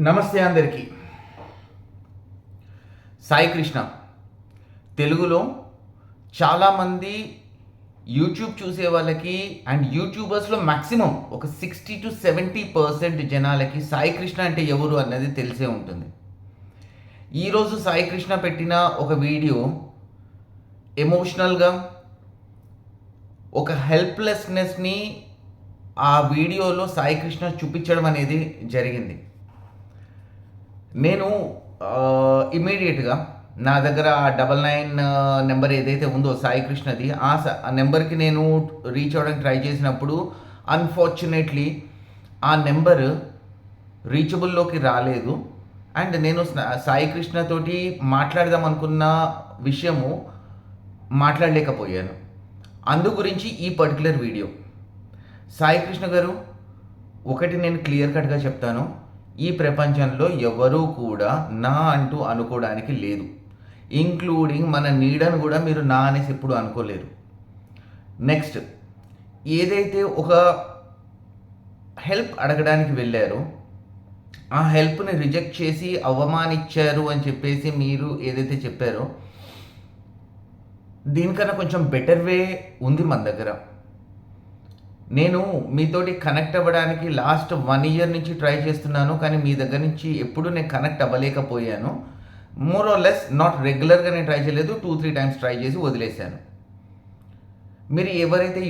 నమస్తే అందరికీ. సాయి కృష్ణ. తెలుగులో చాలామంది యూట్యూబ్ చూసే వాళ్ళకి అండ్ యూట్యూబర్స్లో మ్యాక్సిమం ఒక 60-70% జనాలకి సాయి కృష్ణ అంటే ఎవరు అన్నది తెలిసే ఉంటుంది. ఈరోజు సాయి కృష్ణ పెట్టిన ఒక వీడియో ఎమోషనల్గా ఒక హెల్ప్లెస్నెస్ని ఆ వీడియోలో సాయి కృష్ణ చూపించడం అనేది జరిగింది. నేను ఇమీడియట్గా నా దగ్గర 99 నెంబర్ ఏదైతే ఉందో సాయి కృష్ణది ఆ నెంబర్కి నేను రీచ్ అవ్వడానికి ట్రై చేసినప్పుడు అన్ఫార్చునేట్లీ ఆ నెంబర్ రీచబుల్లోకి రాలేదు. అండ్ నేను సాయి కృష్ణతోటి మాట్లాడదాం అనుకున్న విషయము మాట్లాడలేకపోయాను. అందు గురించి ఈ పర్టికులర్ వీడియో. సాయి కృష్ణ గారు, ఒకటి నేను క్లియర్ కట్గా చెప్తాను, ఈ ప్రపంచంలో ఎవరూ కూడా నా అంటూ అనుకోవడానికి లేదు. ఇంక్లూడింగ్ మన నీడను కూడా మీరు నా అనేసి ఎప్పుడు అనుకోలేరు. నెక్స్ట్, ఏదైతే ఒక హెల్ప్ అడగడానికి వెళ్ళారో ఆ హెల్ప్ని రిజెక్ట్ చేసి అవమానించారు అని చెప్పేసి మీరు ఏదైతే చెప్పారో దీనికన్నా కొంచెం బెటర్ వే ఉంది మన దగ్గర. నేను మీతోటి కనెక్ట్ అవ్వడానికి లాస్ట్ 1 year నుంచి ట్రై చేస్తున్నాను, కానీ మీ దగ్గర నుంచి ఎప్పుడు నేను కనెక్ట్ అవ్వలేకపోయాను. మోర్ ఆర్ లెస్ నాట్ రెగ్యులర్గా నేను ట్రై చేయలేదు, 2-3 times ట్రై చేసి వదిలేశాను. మీరు ఎవరైతే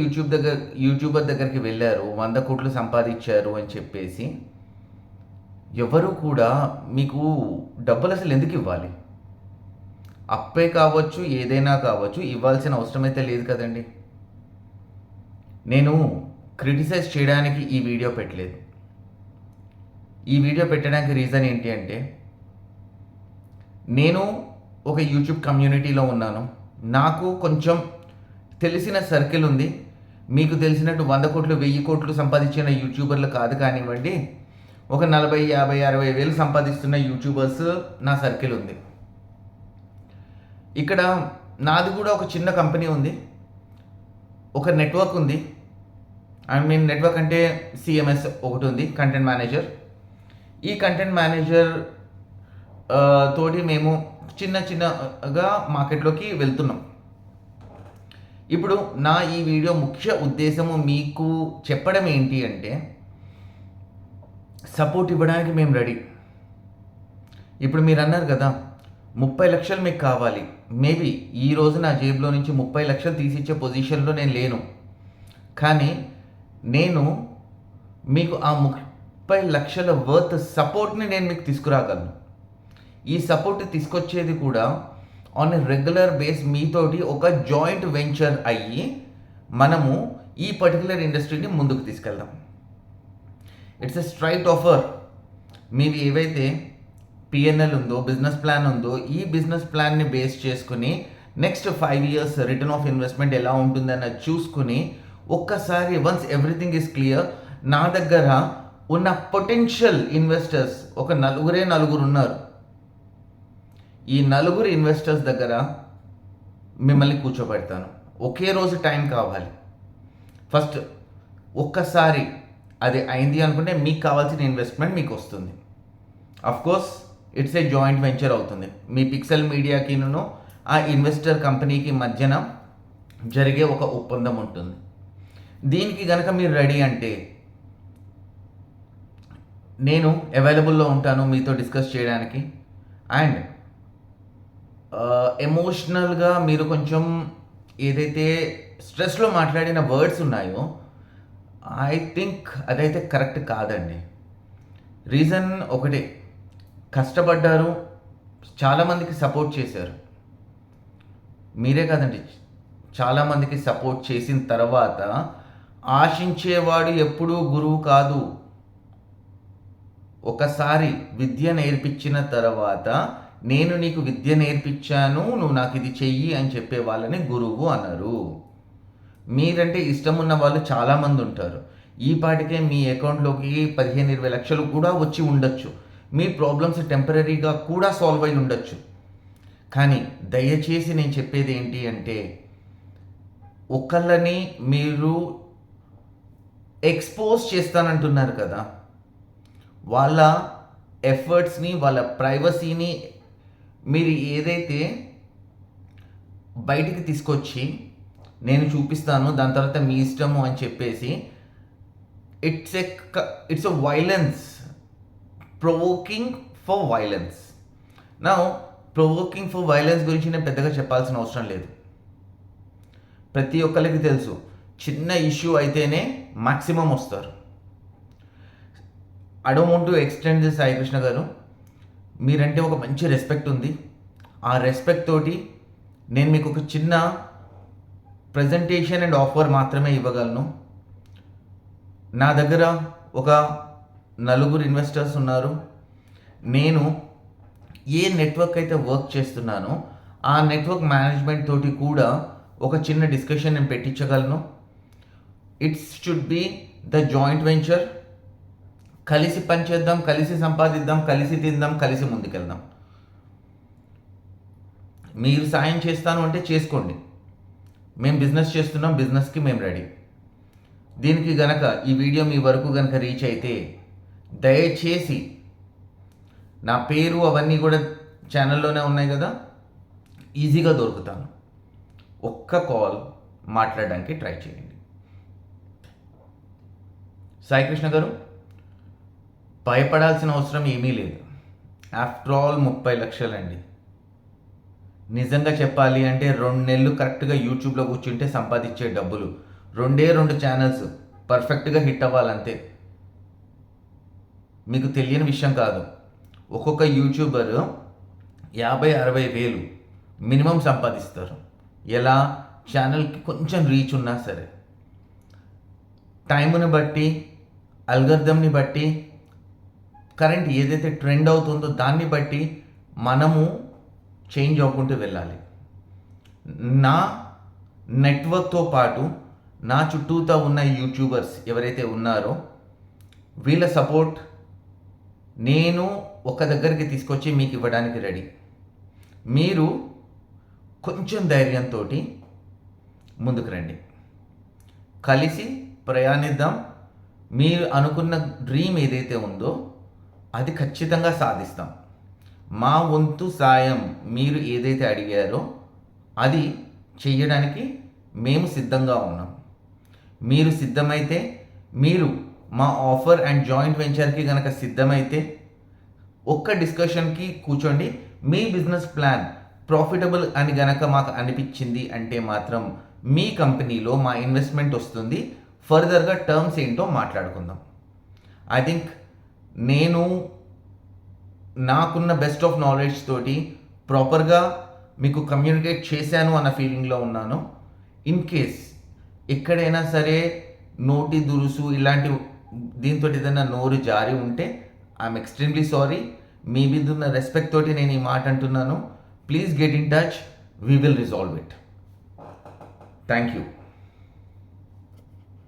యూట్యూబర్ దగ్గరికి వెళ్ళారో 100 కోట్లు సంపాదించారు అని చెప్పేసి ఎవరు కూడా మీకు డబ్బులు అసలు ఎందుకు ఇవ్వాలి? అప్పే కావచ్చు, ఏదైనా కావచ్చు, ఇవ్వాల్సిన అవసరమైతే లేదు కదండి. నేను క్రిటిసైజ్ చేయడానికి ఈ వీడియో పెట్టలేదు. ఈ వీడియో పెట్టడానికి రీజన్ ఏంటి అంటే, నేను ఒక యూట్యూబ్ కమ్యూనిటీలో ఉన్నాను. నాకు కొంచెం తెలిసిన సర్కిల్ ఉంది. మీకు తెలిసినట్టు 100 కోట్లు 1000 కోట్లు సంపాదించిన యూట్యూబర్లు కాదు కానివ్వండి, ఒక 40, 50, 60 వేలు సంపాదిస్తున్న యూట్యూబర్స్ నా సర్కిల్ ఉంది. ఇక్కడ నాది కూడా ఒక చిన్న కంపెనీ ఉంది, ఒక నెట్వర్క్ ఉంది. నెట్వర్క్ అంటే CMS ఒకటి ఉంది, కంటెంట్ మేనేజర్. ఈ కంటెంట్ మేనేజర్ తోటి మేము చిన్నగా మార్కెట్లోకి వెళ్తున్నాం. ఇప్పుడు నా ఈ వీడియో ముఖ్య ఉద్దేశము మీకు చెప్పడం ఏంటి అంటే, సపోర్ట్ ఇవ్వడానికి మేము రెడీ. ఇప్పుడు మీరు అన్నారు కదా 30 లక్షలు మీకు కావాలి. మేబీ ఈరోజు నా జేబులో నుంచి 30 లక్షలు తీసిచ్చే పొజిషన్లో నేను లేను, కానీ నేను మీకు ఆ 30 లక్షల వర్త్ సపోర్ట్ని నేను మీకు తీసుకురాగలను. ఈ సపోర్ట్ తీసుకొచ్చేది కూడా ఆన్ ఎ రెగ్యులర్ బేస్ మీతోటి ఒక జాయింట్ వెంచర్ అయ్యి మనము ఈ పర్టికులర్ ఇండస్ట్రీని ముందుకు తీసుకెళ్దాం. It's a straight offer. మీవి ఏవైతే PNL ఉందో, బిజినెస్ ప్లాన్ ఉందో, ఈ బిజినెస్ ప్లాన్ని బేస్ చేసుకుని next 5 years return of investment ఎలా ఉంటుందన్న చూసుకుని ఒక్కసారి వన్స్ ఎవ్రీథింగ్ ఈజ్ క్లియర్, నా దగ్గర ఉన్న పొటెన్షియల్ ఇన్వెస్టర్స్ ఒక 4 ఉన్నారు. ఈ 4 ఇన్వెస్టర్స్ దగ్గర మిమ్మల్ని కూర్చోబెడతాను. ఒకే రోజు టైం కావాలి. ఫస్ట్ ఒక్కసారి అది అయింది అనుకుంటే మీకు కావాల్సిన ఇన్వెస్ట్మెంట్ మీకు వస్తుంది. Course it's a joint venture అవుతుంది. మీ పిక్సెల్ మీడియాకిను ఆ ఇన్వెస్టర్ కంపెనీకి మధ్యన జరిగే ఒక ఒప్పందం ఉంటుంది. దీనికి కనుక మీరు రెడీ అంటే నేను అవైలబుల్లో ఉంటాను మీతో డిస్కస్ చేయడానికి. అండ్ ఎమోషనల్గా మీరు కొంచెం ఏదైతే స్ట్రెస్లో మాట్లాడిన వర్డ్స్ ఉన్నాయో ఐ థింక్ అదైతే కరెక్ట్ కాదండి. రీజన్ ఒకటే, కష్టపడ్డారు, చాలామందికి సపోర్ట్ చేశారు. మీరే కాదండి, చాలామందికి సపోర్ట్ చేసిన తర్వాత ఆశించేవాడు ఎప్పుడూ గురువు కాదు. ఒకసారి విద్య నేర్పించిన తర్వాత నేను నీకు విద్య నేర్పించాను, నువ్వు నాకు ఇది చెయ్యి అని చెప్పే వాళ్ళని గురువు అన్నారు. మీరంటే ఇష్టం ఉన్న వాళ్ళు చాలామంది ఉంటారు. ఈ పాటికే మీ అకౌంట్లోకి 15-20 లక్షలు కూడా వచ్చి ఉండొచ్చు. మీ ప్రాబ్లమ్స్ టెంపరీగా కూడా సాల్వ్ అయి ఉండొచ్చు. కానీ దయచేసి నేను చెప్పేది ఏంటి అంటే, ఒకళ్ళని మీరు ఎక్స్పోజ్ చేస్తానంటున్నారు కదా, వాళ్ళ ఎఫర్ట్స్ని, వాళ్ళ ప్రైవసీని మీరు ఏదైతే బయటికి తీసుకొచ్చి నేను చూపిస్తాను దాని తర్వాత మీ ఇష్టము అని చెప్పేసి it's a violence, provoking for violence. నా ప్రొవోకింగ్ ఫర్ వైలెన్స్ గురించి నేను పెద్దగా చెప్పాల్సిన అవసరం లేదు. ప్రతి ఒక్కరికి తెలుసు, చిన్న ఇష్యూ అయితేనే మ్యాక్సిమం వస్తారు. I don't want to extend this. Sai Krishna గారు, మీరంటే ఒక మంచి రెస్పెక్ట్ ఉంది. ఆ రెస్పెక్ట్ తోటి నేను మీకు ఒక చిన్న ప్రజెంటేషన్ అండ్ ఆఫర్ మాత్రమే ఇవ్వగలను. నా దగ్గర ఒక 4 ఇన్వెస్టర్స్ ఉన్నారు. నేను ఏ నెట్వర్క్ అయితే వర్క్ చేస్తున్నానో ఆ నెట్వర్క్ మేనేజ్మెంట్ తోటి కూడా ఒక చిన్న డిస్కషన్ నేను పెట్టించగలను. It's should be the joint venture. కలిసి పనిచేద్దాం, కలిసి సంపాదిద్దాం, కలిసి తిందాం, కలిసి ముందుకెళ్దాం. మీరు సాయం చేస్తాను అంటే చేసుకోండి. మేము బిజినెస్ చేస్తున్నాం, బిజినెస్కి మేము రెడీ. దీనికి గనక ఈ వీడియో మీ వరకు గనక రీచ్ అయితే దయచేసి నా పేరు అవన్నీ కూడా ఛానల్లోనే ఉన్నాయి కదా, ఈజీగా దొరుకుతాను. ఒక్క కాల్ మాట్లాడడానికి ట్రై చేయండి. సాయి కృష్ణ గారు, భయపడాల్సిన అవసరం ఏమీ లేదు. After all 30 లక్షలండి. నిజంగా చెప్పాలి అంటే 2 నెలలు కరెక్ట్గా యూట్యూబ్లో కూర్చుంటే సంపాదించే డబ్బులు. 2 ఛానల్స్ పర్ఫెక్ట్గా హిట్ అవ్వాలంతే. మీకు తెలియని విషయం కాదు, ఒక్కొక్క యూట్యూబర్ 50-60 వేలు మినిమం సంపాదిస్తారు. ఎలా? ఛానల్కి కొంచెం రీచ్ ఉన్నా సరే. టైంని బట్టి, అల్గరిథంని బట్టి, కరెంట్ ఏదైతే ట్రెండ్ అవుతుందో దాన్ని బట్టి మనము చేంజ్ అవ్వకుంటూ వెళ్ళాలి. నా నెట్వర్క్తో పాటు నా చుట్టూతో ఉన్న యూట్యూబర్స్ ఎవరైతే ఉన్నారో వీళ్ళ సపోర్ట్ నేను ఒక దగ్గరికి తీసుకొచ్చి మీకు ఇవ్వడానికి రెడీ. మీరు కొంచెం ధైర్యంతో ముందుకు రండి, కలిసి ప్రయాణిద్దాం. మీరు అనుకున్న డ్రీమ్ ఏదైతే ఉందో అది ఖచ్చితంగా సాధిస్తాం. మా వంతు సాయం మీరు ఏదైతే అడిగారో అది చెయ్యడానికి మేము సిద్ధంగా ఉన్నాం. మీరు సిద్ధమైతే, మీరు మా ఆఫర్ అండ్ జాయింట్ వెంచర్కి కనుక సిద్ధమైతే ఒక్క డిస్కషన్కి కూర్చోండి. మీ బిజినెస్ ప్లాన్ ప్రాఫిటబుల్ అని గనక మాకు అనిపించింది అంటే మాత్రం మీ కంపెనీలో మా ఇన్వెస్ట్మెంట్ వస్తుంది. ఫర్దర్గా టర్మ్స్ ఏంటో మాట్లాడుకుందాం. ఐ థింక్ నేను నాకున్న బెస్ట్ ఆఫ్ నాలెడ్జ్ తోటి ప్రాపర్గా మీకు కమ్యూనికేట్ చేశాను అన్న ఫీలింగ్లో ఉన్నాను. ఇన్ కేస్ ఎక్కడైనా సరే నోటి దురుసు ఇలాంటి దీంతో ఏదైనా నోరు జారి ఉంటే ఐఎమ్ ఎక్స్ట్రీమ్లీ సారీ. మీ మీద ఉన్న రెస్పెక్ట్ తోటి నేను ఈ మాట అంటున్నాను. Please get in touch, we will resolve it. Thank you.